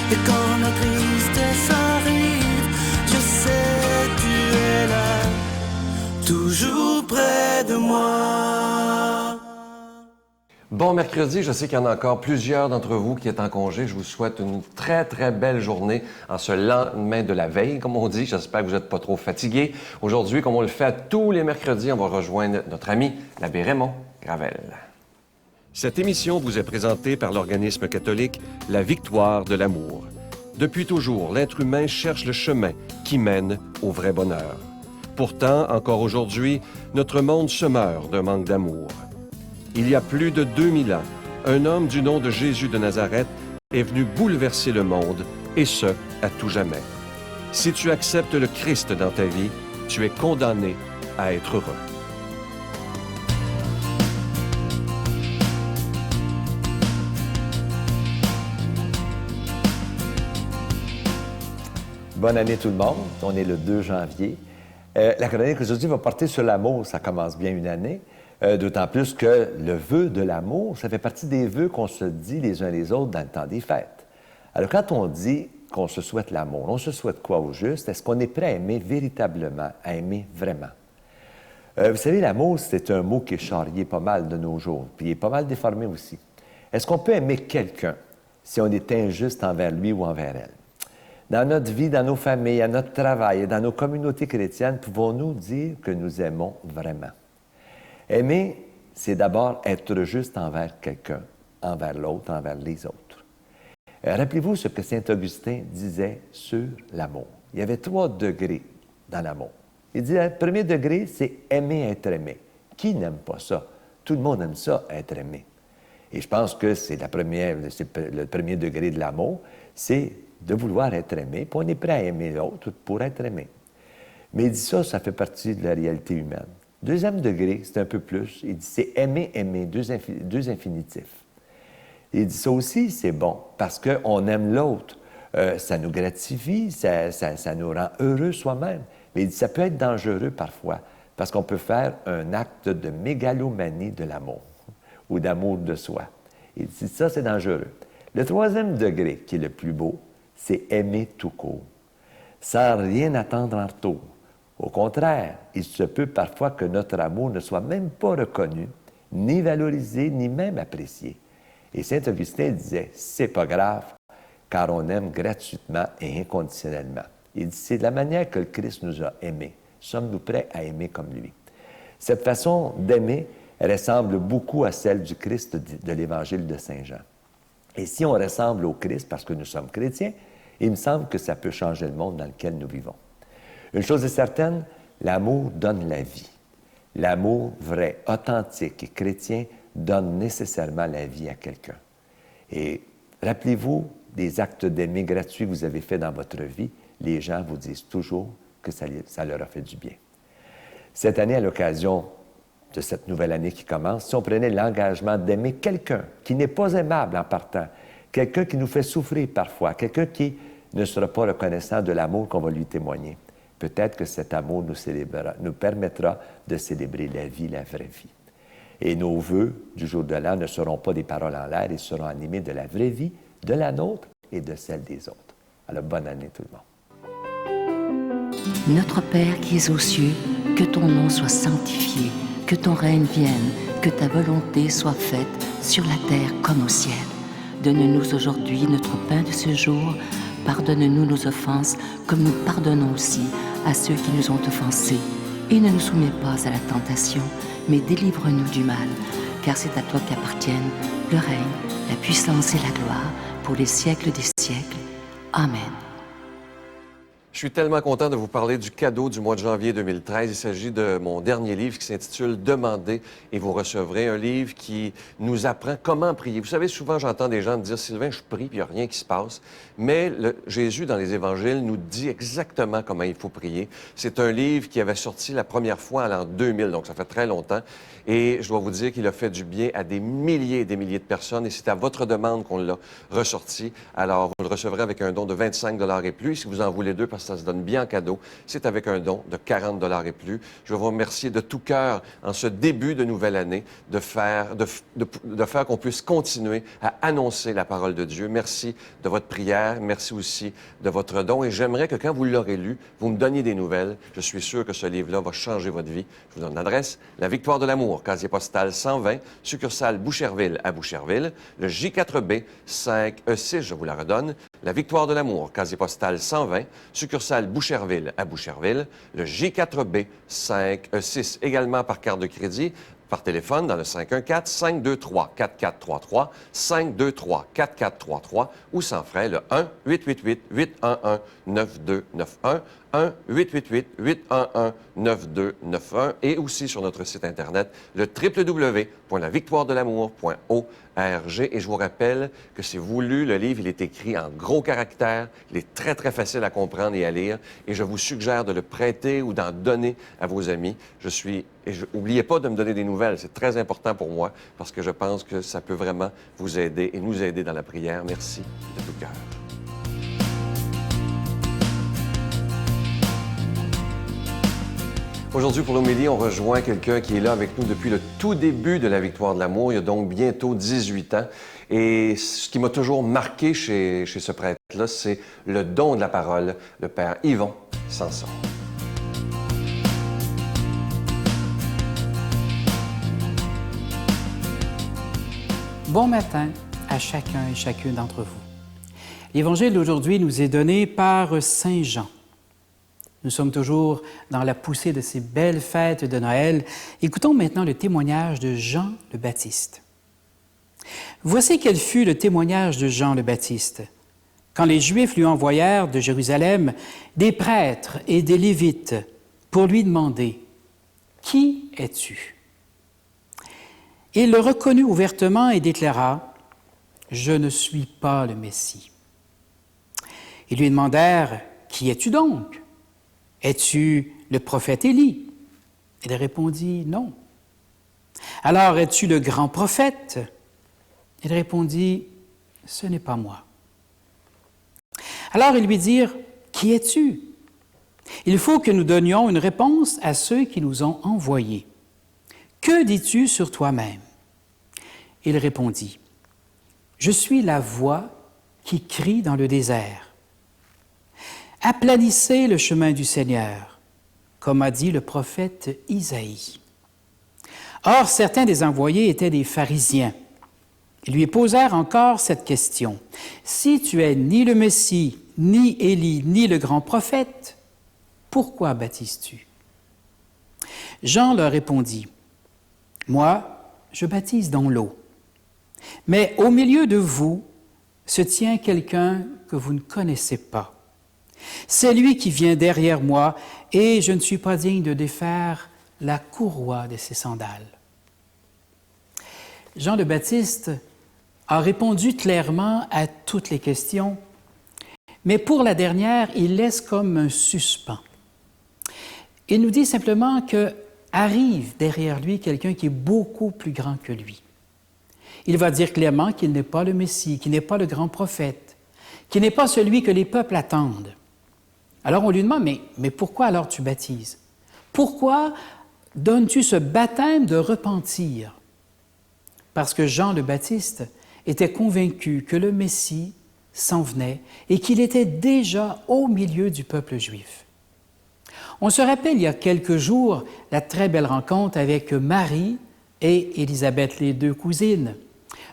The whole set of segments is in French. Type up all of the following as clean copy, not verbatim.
Et quand la tristesse arrive, je sais tu es là, toujours près de moi. Bon mercredi, je sais qu'il y en a encore plusieurs d'entre vous qui est en congé. Je vous souhaite une très, très belle journée en ce lendemain de la veille, comme on dit. J'espère que vous n'êtes pas trop fatigués. Aujourd'hui, comme on le fait tous les mercredis, on va rejoindre notre ami, l'abbé Raymond Gravel. Cette émission vous est présentée par l'organisme catholique La Victoire de l'amour. Depuis toujours, l'être humain cherche le chemin qui mène au vrai bonheur. Pourtant, encore aujourd'hui, notre monde se meurt d'un manque d'amour. Il y a plus de 2000 ans, un homme du nom de Jésus de Nazareth est venu bouleverser le monde, et ce, à tout jamais. Si tu acceptes le Christ dans ta vie, tu es condamné à être heureux. Bonne année tout le monde. On est le 2 janvier. La chronique aujourd'hui va porter sur l'amour. Ça commence bien une année. D'autant plus que le vœu de l'amour, ça fait partie des vœux qu'on se dit les uns les autres dans le temps des fêtes. Alors, quand on dit qu'on se souhaite l'amour, on se souhaite quoi au juste? Est-ce qu'on est prêt à aimer véritablement, à aimer vraiment? Vous savez, l'amour, c'est un mot qui est charrié pas mal de nos jours, puis il est pas mal déformé aussi. Est-ce qu'on peut aimer quelqu'un si on est injuste envers lui ou envers elle? Dans notre vie, dans nos familles, à notre travail et dans nos communautés chrétiennes, pouvons-nous dire que nous aimons vraiment? Aimer, c'est d'abord être juste envers quelqu'un, envers l'autre, envers les autres. Rappelez-vous ce que saint Augustin disait sur l'amour. Il y avait 3 degrés dans l'amour. Il disait, le premier degré, c'est aimer être aimé. Qui n'aime pas ça? Tout le monde aime ça, être aimé. Et je pense que c'est le premier degré de l'amour, c'est de vouloir être aimé, puis on est prêt à aimer l'autre pour être aimé. Mais il dit ça fait partie de la réalité humaine. Deuxième degré, c'est un peu plus. Il dit c'est aimer, aimer, deux infinitifs. Il dit ça aussi, c'est bon, parce qu'on aime l'autre. Ça nous gratifie, ça nous rend heureux soi-même. Mais il dit ça peut être dangereux parfois, parce qu'on peut faire un acte de mégalomanie de l'amour ou d'amour de soi. Il dit ça, c'est dangereux. Le troisième degré, qui est le plus beau, c'est aimer tout court, sans rien attendre en retour. Au contraire, il se peut parfois que notre amour ne soit même pas reconnu, ni valorisé, ni même apprécié. Et saint Augustin disait, c'est pas grave, car on aime gratuitement et inconditionnellement. Il dit, c'est de la manière que le Christ nous a aimés. Sommes-nous prêts à aimer comme lui? Cette façon d'aimer ressemble beaucoup à celle du Christ de l'Évangile de Saint Jean. Et si on ressemble au Christ parce que nous sommes chrétiens, il me semble que ça peut changer le monde dans lequel nous vivons. Une chose est certaine, l'amour donne la vie. L'amour vrai, authentique et chrétien donne nécessairement la vie à quelqu'un. Et rappelez-vous des actes d'aimer gratuits que vous avez faits dans votre vie. Les gens vous disent toujours que ça leur a fait du bien. Cette année, à l'occasion de cette nouvelle année qui commence, si on prenait l'engagement d'aimer quelqu'un qui n'est pas aimable en partant, quelqu'un qui nous fait souffrir parfois, quelqu'un qui ne sera pas reconnaissant de l'amour qu'on va lui témoigner, peut-être que cet amour nous permettra de célébrer la vie, la vraie vie. Et nos vœux du jour de l'an ne seront pas des paroles en l'air, ils seront animés de la vraie vie, de la nôtre et de celle des autres. Alors, bonne année tout le monde. Notre Père qui es aux cieux, que ton nom soit sanctifié, que ton règne vienne, que ta volonté soit faite sur la terre comme au ciel. Donne-nous aujourd'hui notre pain de ce jour. Pardonne-nous nos offenses, comme nous pardonnons aussi à ceux qui nous ont offensés. Et ne nous soumets pas à la tentation, mais délivre-nous du mal, car c'est à toi qu'appartiennent le règne, la puissance et la gloire, pour les siècles des siècles. Amen. Je suis tellement content de vous parler du cadeau du mois de janvier 2013. Il s'agit de mon dernier livre qui s'intitule « Demandez et vous recevrez », un livre qui nous apprend comment prier. Vous savez, souvent j'entends des gens me dire « Sylvain, je prie, puis il n'y a rien qui se passe ». Mais Jésus, dans les évangiles, nous dit exactement comment il faut prier. C'est un livre qui avait sorti la première fois en l'an 2000, donc ça fait très longtemps. Et je dois vous dire qu'il a fait du bien à des milliers et des milliers de personnes. Et c'est à votre demande qu'on l'a ressorti. Alors, vous le recevrez avec un don de 25 $ et plus. Si vous en voulez 2, parce que ça se donne bien en cadeau. C'est avec un don de 40 $ et plus. Je veux vous remercier de tout cœur en ce début de nouvelle année de faire qu'on puisse continuer à annoncer la parole de Dieu. Merci de votre prière. Merci aussi de votre don. Et j'aimerais que quand vous l'aurez lu, vous me donniez des nouvelles. Je suis sûr que ce livre-là va changer votre vie. Je vous donne l'adresse. La Victoire de l'amour, casier postal 120, succursale Boucherville à Boucherville. Le J4B 5E6, je vous la redonne. La Victoire de l'amour, casier postal 120, succursale Boucherville à Boucherville. Le J4B 5E6, également par carte de crédit, par téléphone dans le 514-523-4433, 523-4433 ou sans frais le 1-888-811-9291, 1-888-811-9291 et aussi sur notre site Internet, le www.lavictoiredelamour.org. Et je vous rappelle que c'est voulu, le livre, il est écrit en gros caractères, il est très, très facile à comprendre et à lire, et je vous suggère de le prêter ou d'en donner à vos amis. N'oubliez pas de me donner des nouvelles, c'est très important pour moi, parce que je pense que ça peut vraiment vous aider et nous aider dans la prière. Merci de tout cœur. Aujourd'hui, pour l'homélie, on rejoint quelqu'un qui est là avec nous depuis le tout début de la Victoire de l'amour. Il y a donc bientôt 18 ans. Et ce qui m'a toujours marqué chez ce prêtre-là, c'est le don de la parole, le Père Yvon Sanson. Bon matin à chacun et chacune d'entre vous. L'Évangile d'aujourd'hui nous est donné par Saint Jean. Nous sommes toujours dans la poussée de ces belles fêtes de Noël. Écoutons maintenant le témoignage de Jean le Baptiste. Voici quel fut le témoignage de Jean le Baptiste. Quand les Juifs lui envoyèrent de Jérusalem des prêtres et des Lévites pour lui demander « Qui es-tu » Il le reconnut ouvertement et déclara « Je ne suis pas le Messie ». Ils lui demandèrent « Qui es-tu donc » « Es-tu le prophète Élie » Il répondit « Non ». « Alors, es-tu le grand prophète » Il répondit « Ce n'est pas moi ». Alors ils lui dirent « Qui es-tu » Il faut que nous donnions une réponse à ceux qui nous ont envoyés. « Que dis-tu sur toi-même » Il répondit « Je suis la voix qui crie dans le désert. Aplanissez le chemin du Seigneur, comme a dit le prophète Isaïe. » Or, certains des envoyés étaient des pharisiens. Ils lui posèrent encore cette question. « Si tu es ni le Messie, ni Élie, ni le grand prophète, pourquoi baptises-tu » Jean leur répondit. « Moi, je baptise dans l'eau. Mais au milieu de vous se tient quelqu'un que vous ne connaissez pas. C'est lui qui vient derrière moi, et je ne suis pas digne de défaire la courroie de ses sandales. » Jean le Baptiste a répondu clairement à toutes les questions, mais pour la dernière, il laisse comme un suspens. Il nous dit simplement que arrive derrière lui quelqu'un qui est beaucoup plus grand que lui. Il va dire clairement qu'il n'est pas le Messie, qu'il n'est pas le grand prophète, qu'il n'est pas celui que les peuples attendent. Alors on lui demande, mais pourquoi alors tu baptises? Pourquoi donnes-tu ce baptême de repentir? Parce que Jean le Baptiste était convaincu que le Messie s'en venait et qu'il était déjà au milieu du peuple juif. On se rappelle il y a quelques jours la très belle rencontre avec Marie et Élisabeth, les deux cousines.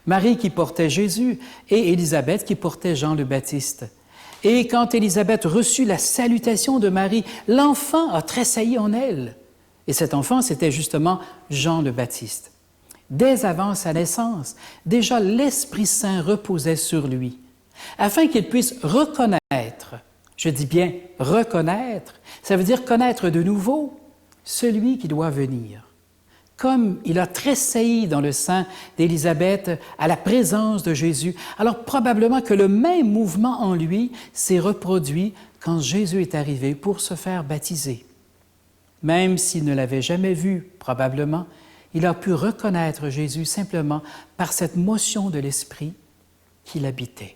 Marie qui portait Jésus et Élisabeth qui portait Jean le Baptiste. Et quand Élisabeth reçut la salutation de Marie, l'enfant a tressailli en elle. Et cet enfant, c'était justement Jean le Baptiste. Dès avant sa naissance, déjà l'Esprit Saint reposait sur lui, afin qu'il puisse reconnaître, je dis bien reconnaître, ça veut dire connaître de nouveau celui qui doit venir. Comme il a tressailli dans le sein d'Élisabeth à la présence de Jésus, alors probablement que le même mouvement en lui s'est reproduit quand Jésus est arrivé pour se faire baptiser. Même s'il ne l'avait jamais vu, probablement, il a pu reconnaître Jésus simplement par cette motion de l'Esprit qui l'habitait.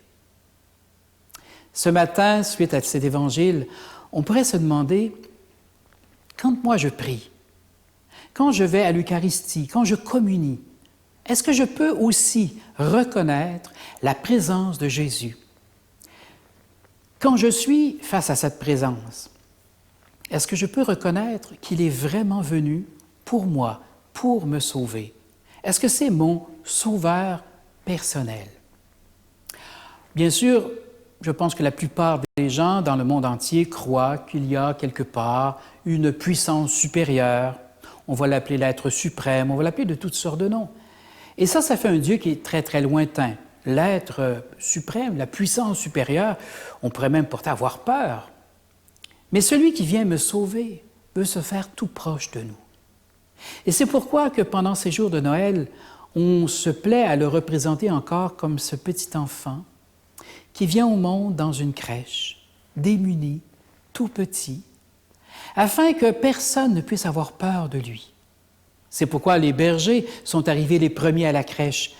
Ce matin, suite à cet évangile, on pourrait se demander, quand moi je prie, quand je vais à l'Eucharistie, quand je communie, est-ce que je peux aussi reconnaître la présence de Jésus? Quand je suis face à cette présence, est-ce que je peux reconnaître qu'il est vraiment venu pour moi, pour me sauver? Est-ce que c'est mon sauveur personnel? Bien sûr, je pense que la plupart des gens dans le monde entier croient qu'il y a quelque part une puissance supérieure. On va l'appeler l'être suprême, on va l'appeler de toutes sortes de noms. Et ça fait un Dieu qui est très, très lointain. L'être suprême, la puissance supérieure, on pourrait même porter à avoir peur. Mais celui qui vient me sauver veut se faire tout proche de nous. Et c'est pourquoi que pendant ces jours de Noël, on se plaît à le représenter encore comme ce petit enfant qui vient au monde dans une crèche, démuni, tout petit, afin que personne ne puisse avoir peur de lui. C'est pourquoi les bergers sont arrivés les premiers à la crèche.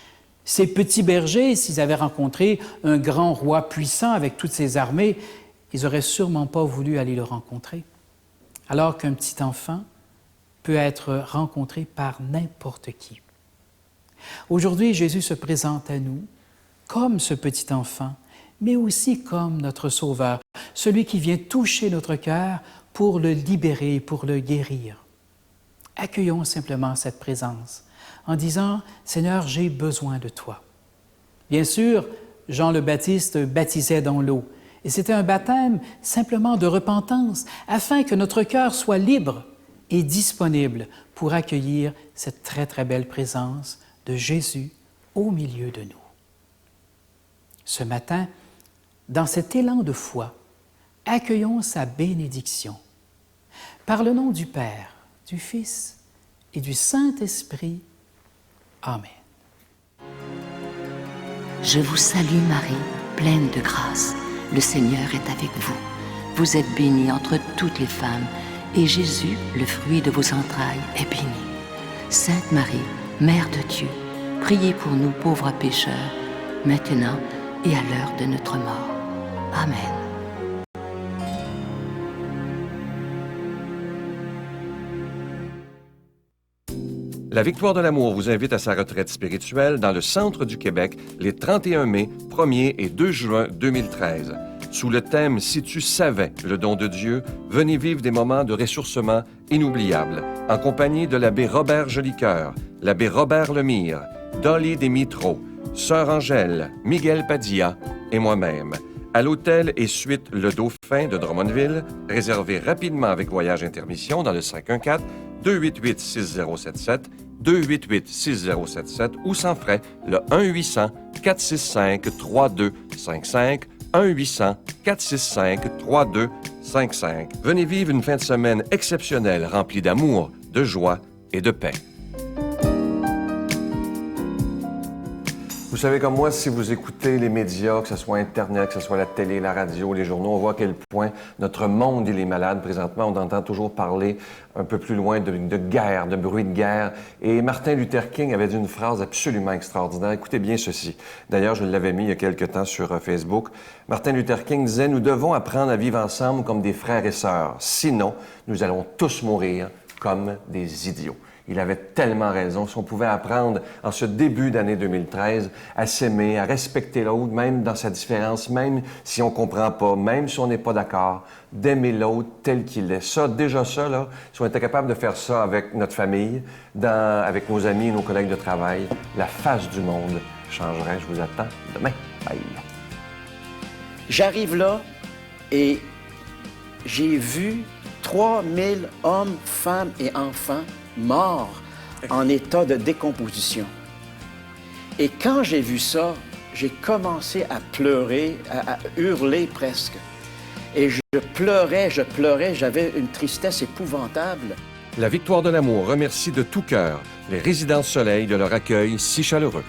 Ces petits bergers, s'ils avaient rencontré un grand roi puissant avec toutes ses armées, ils n'auraient sûrement pas voulu aller le rencontrer. Alors qu'un petit enfant peut être rencontré par n'importe qui. Aujourd'hui, Jésus se présente à nous comme ce petit enfant, mais aussi comme notre Sauveur, celui qui vient toucher notre cœur pour le libérer, pour le guérir. Accueillons simplement cette présence en disant « Seigneur, j'ai besoin de toi ». Bien sûr, Jean le Baptiste baptisait dans l'eau, et c'était un baptême simplement de repentance, afin que notre cœur soit libre et disponible pour accueillir cette très, très belle présence de Jésus au milieu de nous. Ce matin, dans cet élan de foi, accueillons sa bénédiction. Par le nom du Père, du Fils et du Saint-Esprit. Amen. Je vous salue Marie, pleine de grâce. Le Seigneur est avec vous. Vous êtes bénie entre toutes les femmes, et Jésus, le fruit de vos entrailles, est béni. Sainte Marie, Mère de Dieu, priez pour nous pauvres pécheurs, maintenant et à l'heure de notre mort. Amen. La Victoire de l'amour vous invite à sa retraite spirituelle dans le centre du Québec les 31 mai, 1er et 2 juin 2013. Sous le thème « Si tu savais le don de Dieu », venez vivre des moments de ressourcement inoubliables, en compagnie de l'abbé Robert Jolicoeur, l'abbé Robert Lemire, Dolly Desmitreaux, Sœur Angèle, Miguel Padilla et moi-même. À l'hôtel et suite Le Dauphin de Drummondville, réservé rapidement avec voyage intermission dans le 514-288-6077, 288-6077 ou sans frais le 1-800-465-3255, 1-800-465-3255. Venez vivre une fin de semaine exceptionnelle remplie d'amour, de joie et de paix. Vous savez comme moi, si vous écoutez les médias, que ce soit Internet, que ce soit la télé, la radio, les journaux, on voit à quel point notre monde, il est malade. Présentement, on entend toujours parler un peu plus loin de guerre, de bruit de guerre. Et Martin Luther King avait dit une phrase absolument extraordinaire. Écoutez bien ceci. D'ailleurs, je l'avais mis il y a quelque temps sur Facebook. Martin Luther King disait « Nous devons apprendre à vivre ensemble comme des frères et sœurs. Sinon, nous allons tous mourir comme des idiots. » Il avait tellement raison. Si on pouvait apprendre en ce début d'année 2013 à s'aimer, à respecter l'autre, même dans sa différence, même si on comprend pas, même si on n'est pas d'accord, d'aimer l'autre tel qu'il est. Ça, déjà ça, là, si on était capable de faire ça avec notre famille, avec nos amis et nos collègues de travail, la face du monde changerait. Je vous attends demain. Bye. J'arrive là et j'ai vu 3000 hommes, femmes et enfants morts en état de décomposition. Et quand j'ai vu ça, j'ai commencé à pleurer, à hurler presque. Et je pleurais, j'avais une tristesse épouvantable. La Victoire de l'amour remercie de tout cœur les Résidences Soleil de leur accueil si chaleureux.